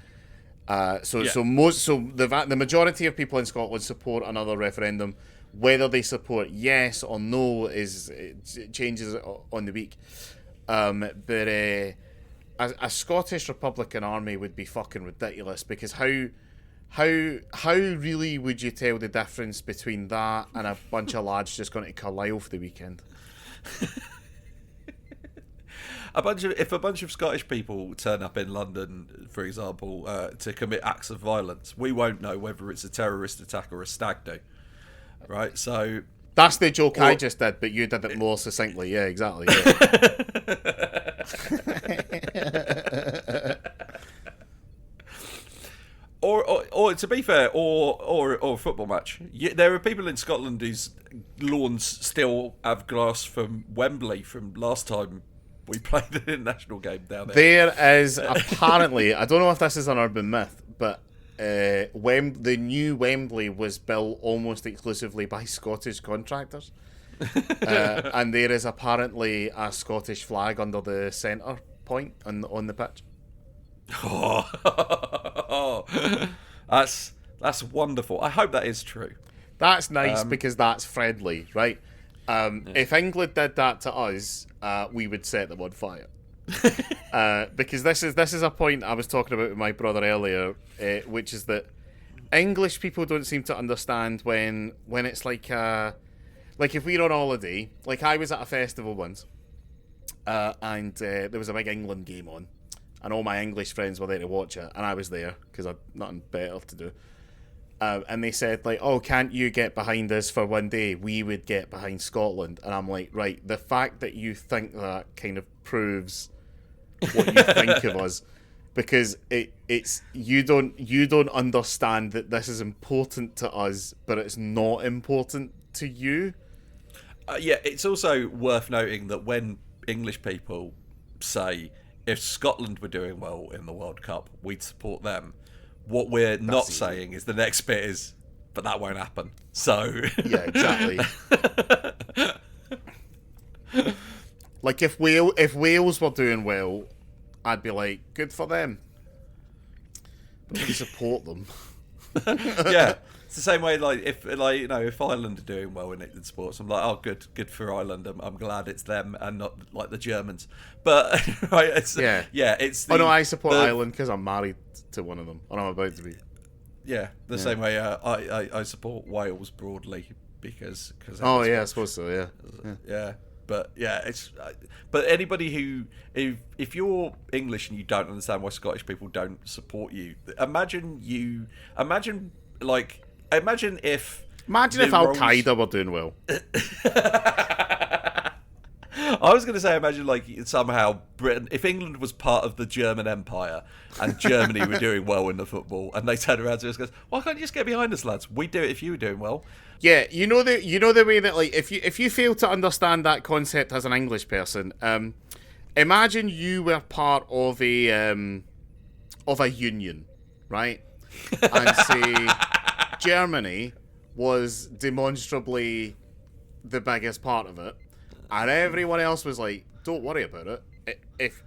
[SPEAKER 1] The majority of people in Scotland support another referendum. Whether they support yes or no it changes on the week. But a Scottish Republican Army would be fucking ridiculous, because how really would you tell the difference between that and a bunch of lads just going to Carlisle for the weekend?
[SPEAKER 2] If a bunch of Scottish people turn up in London, for example, to commit acts of violence, we won't know whether it's a terrorist attack or a stag do, right? So
[SPEAKER 1] that's the joke I just did, but you did it more succinctly. Yeah, exactly. Yeah.
[SPEAKER 2] Or to be fair, or a football match. There are people in Scotland whose lawns still have grass from Wembley from last time we played an international game down there.
[SPEAKER 1] There is apparently, I don't know if this is an urban myth, but the new Wembley was built almost exclusively by Scottish contractors. And there is apparently a Scottish flag under the centre point on the pitch.
[SPEAKER 2] That's wonderful. I hope that is true.
[SPEAKER 1] That's nice, because that's friendly, right? If England did that to us, we would set them on fire. Because this is a point I was talking about with my brother earlier, which is that English people don't seem to understand when it's like if we're on holiday. Like, I was at a festival once, and there was a big England game on, and all my English friends were there to watch it, and I was there because I'd nothing better to do. And they said, like, oh, can't you get behind us for one day? We would get behind Scotland. And I'm like, right, the fact that you think that kind of proves what you think of us, because it's you don't understand that this is important to us, but it's not important to you.
[SPEAKER 2] It's also worth noting that when English people say, if Scotland were doing well in the World Cup, we'd support them. What we're not saying is the next bit is, but that won't happen. So
[SPEAKER 1] yeah, exactly. Like, if Wales were doing well, I'd be like, good for them. But we support them.
[SPEAKER 2] Yeah, it's the same way. Like if Ireland are doing well in sports, I'm like, oh, good for Ireland. I'm glad it's them and not like the Germans. But right, it's it's.
[SPEAKER 1] Oh no, I support Ireland because I'm married to one of them, or I'm about to be.
[SPEAKER 2] Yeah, the same way I support Wales broadly because.
[SPEAKER 1] Oh yeah, I suppose so.
[SPEAKER 2] Yeah. But yeah, but anybody who if you're English and you don't understand why Scottish people don't support you, imagine if
[SPEAKER 1] Al Qaeda were doing well.
[SPEAKER 2] I was going to say, imagine like somehow Britain, if England was part of the German Empire and Germany were doing well in the football, and they turned around to us and goes, "Why can't you just get behind us, lads? We'd do it if you were doing well."
[SPEAKER 1] Yeah, you know the way that like if you fail to understand that concept as an English person, imagine you were part of a union, right? And say Germany was demonstrably the biggest part of it, and everyone else was like, "Don't worry about it. If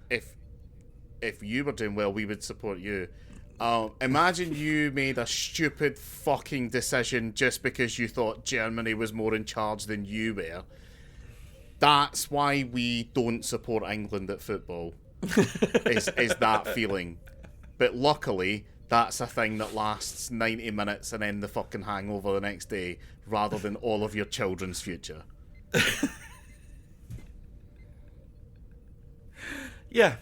[SPEAKER 1] you were doing well, we would support you." Imagine you made a stupid fucking decision just because you thought Germany was more in charge than you were. That's why we don't support England at football. is that feeling. But luckily, that's a thing that lasts 90 minutes and then the fucking hangover the next day, rather than all of your children's future.
[SPEAKER 2] Yeah.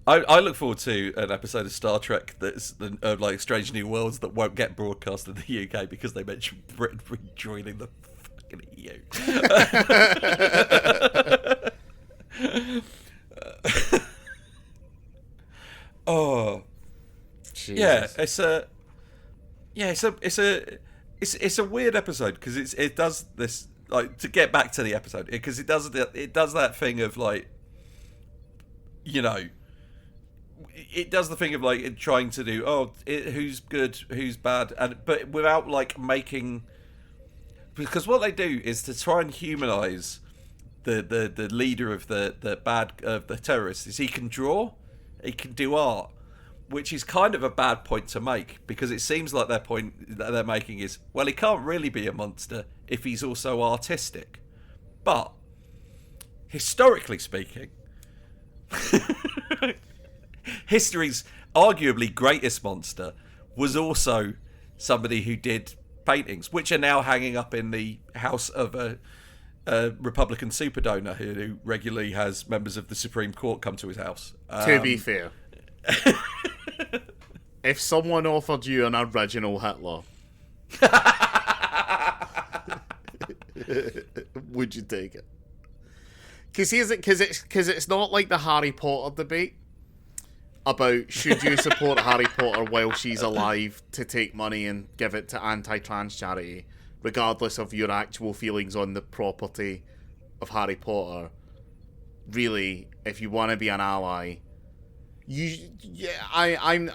[SPEAKER 2] I look forward to an episode of Star Trek that's like Strange New Worlds that won't get broadcast in the UK because they mention Britain rejoining the fucking EU. Oh, Jesus. It's a weird episode because it does this, like, to get back to the episode, because it does that thing of like, you know. It does the thing of like trying to do who's good, who's bad, but without like making, because what they do is to try and humanize the leader of the terrorists. Is he can draw, he can do art, which is kind of a bad point to make, because it seems like their point that they're making is, well, he can't really be a monster if he's also artistic. But historically speaking, history's arguably greatest monster was also somebody who did paintings, which are now hanging up in the house of a Republican super donor who regularly has members of the Supreme Court come to his house.
[SPEAKER 1] To be fair, if someone offered you an original Hitler, would you take it? Because it's not like the Harry Potter debate about should you support Harry Potter while she's alive to take money and give it to anti-trans charity, regardless of your actual feelings on the property of Harry Potter. Really, if you want to be an ally, I'm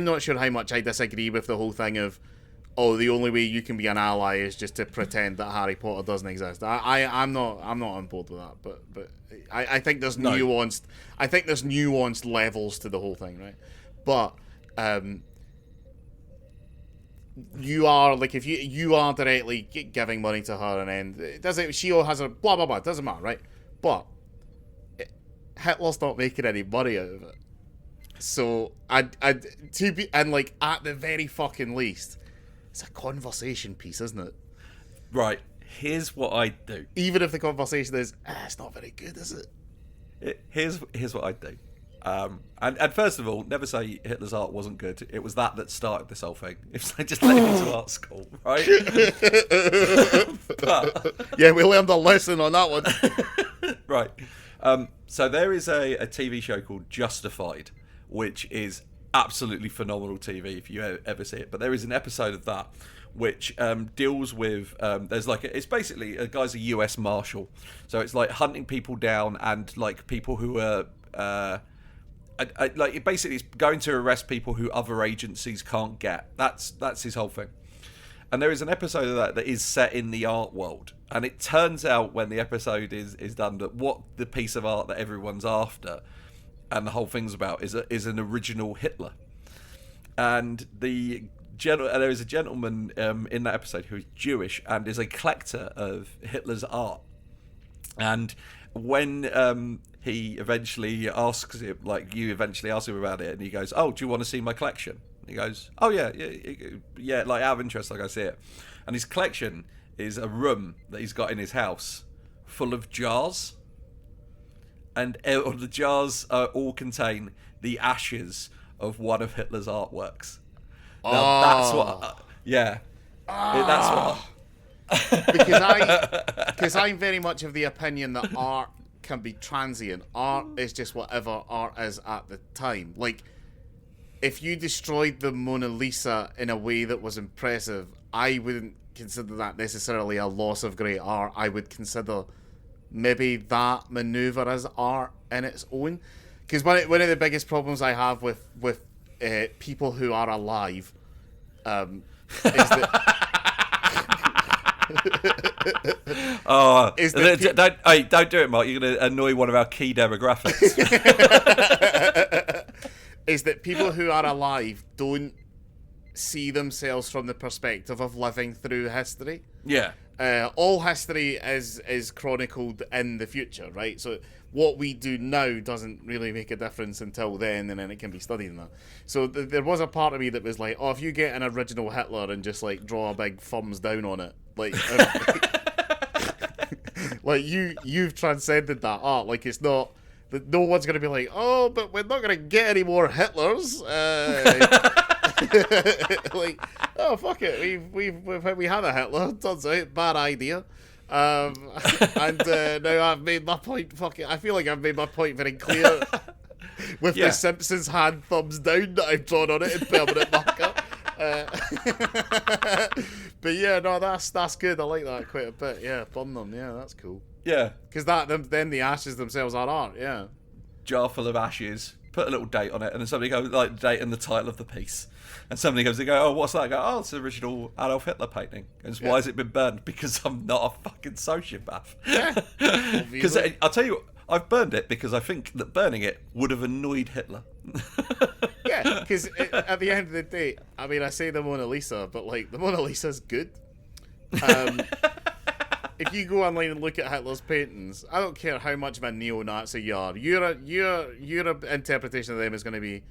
[SPEAKER 1] not sure how much I disagree with the whole thing of, oh, the only way you can be an ally is just to pretend that Harry Potter doesn't exist. I'm not on board with that, but I think there's nuanced. I think there's nuanced levels to the whole thing, right? But you are like, if you are directly giving money to her, and then she has a blah blah blah, it doesn't matter, right? But Hitler's not making any money out of it, so and like at the very fucking least, it's a conversation piece, isn't it?
[SPEAKER 2] Right. Here's what I do.
[SPEAKER 1] Even if the conversation is, it's not very good, is it?
[SPEAKER 2] Here's what I do. And first of all, never say Hitler's art wasn't good. It was that started this whole thing. If they just let him into art school, right?
[SPEAKER 1] Yeah, we learned a lesson on that one.
[SPEAKER 2] Right. So there is a TV show called Justified, which is absolutely phenomenal TV if you ever see it. But there is an episode of that which deals with there's like it's basically a guy's a US Marshal, so it's like hunting people down and like people who are like basically it's going to arrest people who other agencies can't get. That's his whole thing. And there is an episode of that is set in the art world. And it turns out when the episode is done that what the piece of art that everyone's after and the whole thing's about is an original Hitler. And there is a gentleman in that episode who is Jewish and is a collector of Hitler's art. And when he eventually asks him, like you eventually ask him about it, and he goes, "Oh, do you want to see my collection?" And he goes, "Oh yeah, like out of interest, like I see it." And his collection is a room that he's got in his house full of jars, and the jars all contain the ashes of one of Hitler's artworks. Now that's what, that's what.
[SPEAKER 1] Because I'm very much of the opinion that art can be transient. Art is just whatever art is at the time. Like, if you destroyed the Mona Lisa in a way that was impressive, I wouldn't consider that necessarily a loss of great art. I would consider maybe that maneuver as art in its own. Because one of the biggest problems I have with people who are alive is that...
[SPEAKER 2] Don't do it, Mark. You're going to annoy one of our key demographics.
[SPEAKER 1] Is that people who are alive don't see themselves from the perspective of living through history.
[SPEAKER 2] Yeah.
[SPEAKER 1] All history is chronicled in the future, right? So what we do now doesn't really make a difference until then, and then it can be studied in that. So there was a part of me that was like, oh, if you get an original Hitler and just like draw a big thumbs down on it, like, like you've transcended that art. Like, it's not that no one's gonna be like, oh, but we're not gonna get any more Hitlers. Like, oh fuck it, we had a Hitler. Turns out, bad idea. And now I've made my point. Fuck it, I feel like I've made my point very clear with the Simpsons hand thumbs down that I've drawn on it in permanent marker. But yeah, no, that's good. I like that quite a bit. Yeah, burn them. Yeah, that's cool.
[SPEAKER 2] Yeah,
[SPEAKER 1] because then the ashes themselves are art. Yeah,
[SPEAKER 2] jar full of ashes. Put a little date on it, and then somebody goes like the date and the title of the piece, and somebody goes, they go, "Oh, what's that?" I go, "Oh, it's the original Adolf Hitler painting." And why has it been burned? Because I'm not a fucking sociopath. Yeah, because I'll tell you, I've burned it because I think that burning it would have annoyed Hitler.
[SPEAKER 1] Yeah, because at the end of the day, I mean, I say the Mona Lisa, but like the Mona Lisa's good. If you go online and look at Hitler's paintings, I don't care how much of a neo-Nazi you are. Your interpretation of them is going to be,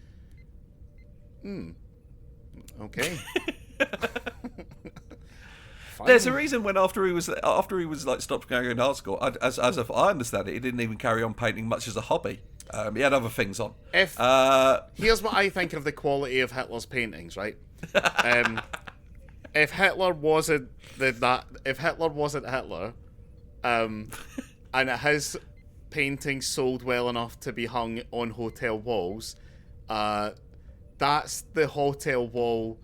[SPEAKER 1] okay.
[SPEAKER 2] There's a reason when after he was like stopped going to art school, as if I understand it, he didn't even carry on painting much as a hobby. He had other things on.
[SPEAKER 1] Here's what I think of the quality of Hitler's paintings, right? If Hitler wasn't Hitler, and his paintings sold well enough to be hung on hotel walls, that's the hotel wall.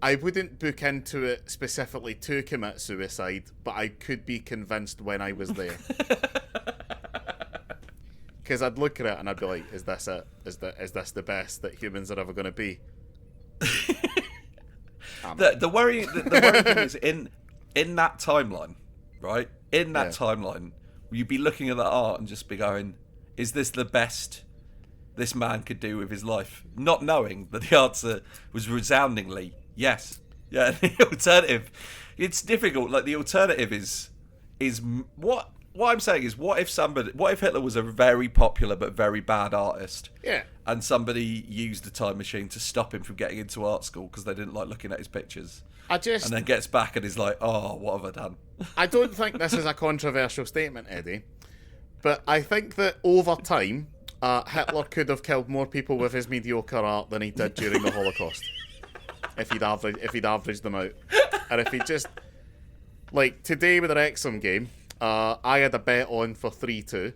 [SPEAKER 1] I wouldn't book into it specifically to commit suicide, but I could be convinced when I was there. Because I'd look at it and I'd be like, is this it? Is this the best that humans are ever going to be?
[SPEAKER 2] The worrying thing is in that timeline, right? In that timeline, you'd be looking at the art and just be going, is this the best this man could do with his life? Not knowing that the answer was resoundingly yes. Yeah, the alternative, it's difficult. Like, the alternative is what I'm saying is, what if Hitler was a very popular but very bad artist?
[SPEAKER 1] Yeah.
[SPEAKER 2] And somebody used a time machine to stop him from getting into art school because they didn't like looking at his pictures. And then gets back and is like, oh, what have I done?
[SPEAKER 1] I don't think this is a controversial statement, Eddie, but I think that over time, Hitler could have killed more people with his mediocre art than he did during the Holocaust. If he'd averaged them out. And if he just, like, today with the Wrexham game, I had a bet on for 3-2,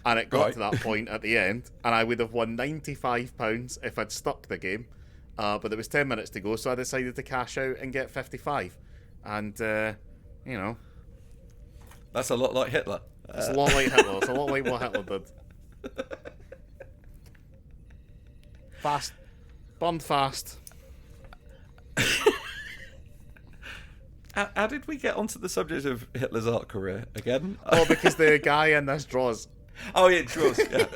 [SPEAKER 1] and it got to that point at the end, and I would have won £95 if I'd stuck the game, but there was 10 minutes to go, so I decided to cash out and get 55, and you know,
[SPEAKER 2] that's a lot like Hitler.
[SPEAKER 1] It's a lot like Hitler. It's a lot like what Hitler did. Fast, burned fast.
[SPEAKER 2] How did we get onto the subject of Hitler's art career again?
[SPEAKER 1] Oh, because the guy in this draws.
[SPEAKER 2] Oh, yeah, draws. Yeah.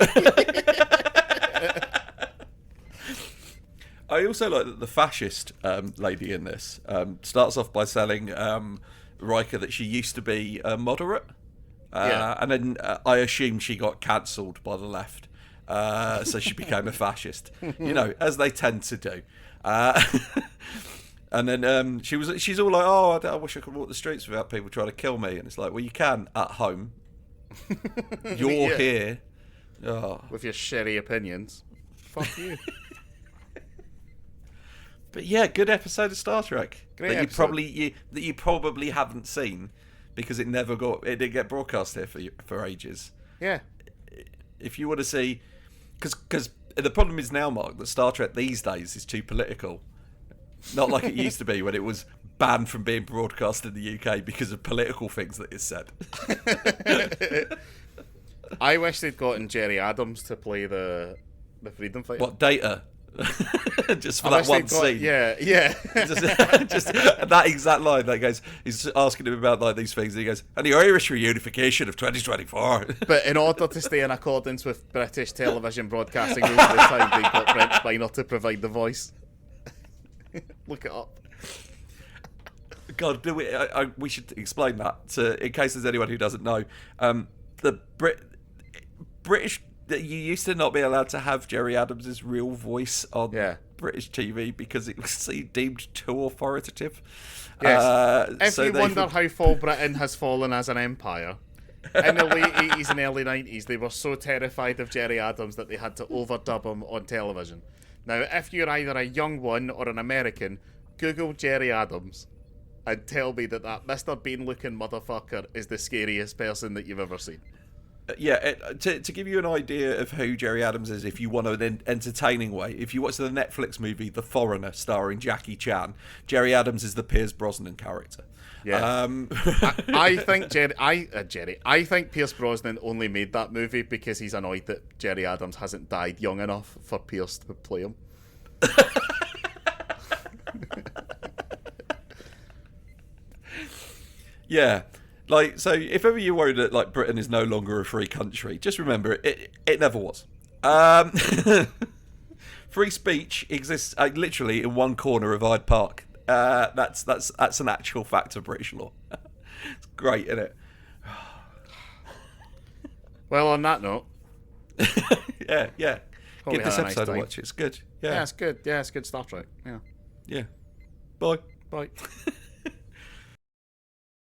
[SPEAKER 2] I also like that the fascist lady in this starts off by telling Riker that she used to be moderate. And then I assume she got cancelled by the left. So she became a fascist. As they tend to do. And then she's all like, oh, I wish I could walk the streets without people trying to kill me. And it's like, well, you can at home. You're here. Oh.
[SPEAKER 1] With your shitty opinions. Fuck you.
[SPEAKER 2] But yeah, good episode of Star Trek.
[SPEAKER 1] Great
[SPEAKER 2] that
[SPEAKER 1] episode.
[SPEAKER 2] you probably haven't seen because it didn't get broadcast here for ages.
[SPEAKER 1] Yeah.
[SPEAKER 2] If you want to see, because the problem is now, Mark, that Star Trek these days is too political. Not like it used to be when it was banned from being broadcast in the UK because of political things that it said.
[SPEAKER 1] I wish they'd gotten Jerry Adams to play the freedom fighter.
[SPEAKER 2] What, Data? Just for that one scene.
[SPEAKER 1] Yeah.
[SPEAKER 2] just that exact line that goes, he's asking him about like these things, and he goes, and the Irish reunification of 2024.
[SPEAKER 1] But in order to stay in accordance with British television broadcasting rules at the time, they got Brent Spiner to provide the voice. Look it up.
[SPEAKER 2] God, we should explain that in case there's anyone who doesn't know. The British, you used to not be allowed to have Jerry Adams' real voice on British TV because it was deemed too authoritative.
[SPEAKER 1] Yes. If you wonder how far Britain has fallen as an empire, in the late 80s and early 90s, they were so terrified of Jerry Adams that they had to overdub him on television. Now, if you're either a young one or an American, Google Jerry Adams and tell me that Mr. Bean-looking motherfucker is the scariest person that you've ever seen.
[SPEAKER 2] To give you an idea of who Jerry Adams is, if you want an entertaining way, if you watch the Netflix movie The Foreigner starring Jackie Chan, Jerry Adams is the Pierce Brosnan character.
[SPEAKER 1] Yeah, I think Pierce Brosnan only made that movie because he's annoyed that Jerry Adams hasn't died young enough for Pierce to play him.
[SPEAKER 2] Yeah. Like, so if ever you're worried that like Britain is no longer a free country, just remember it never was. Free speech exists literally in one corner of Hyde Park. That's an actual fact of British law. It's great, isn't it?
[SPEAKER 1] Well, on that note,
[SPEAKER 2] yeah.
[SPEAKER 1] Hope
[SPEAKER 2] Give this
[SPEAKER 1] we had a nice
[SPEAKER 2] episode a
[SPEAKER 1] time.
[SPEAKER 2] watch. It's good.
[SPEAKER 1] Yeah, it's good. Yeah, it's good Star Trek. Yeah.
[SPEAKER 2] Yeah. Bye.
[SPEAKER 1] Bye.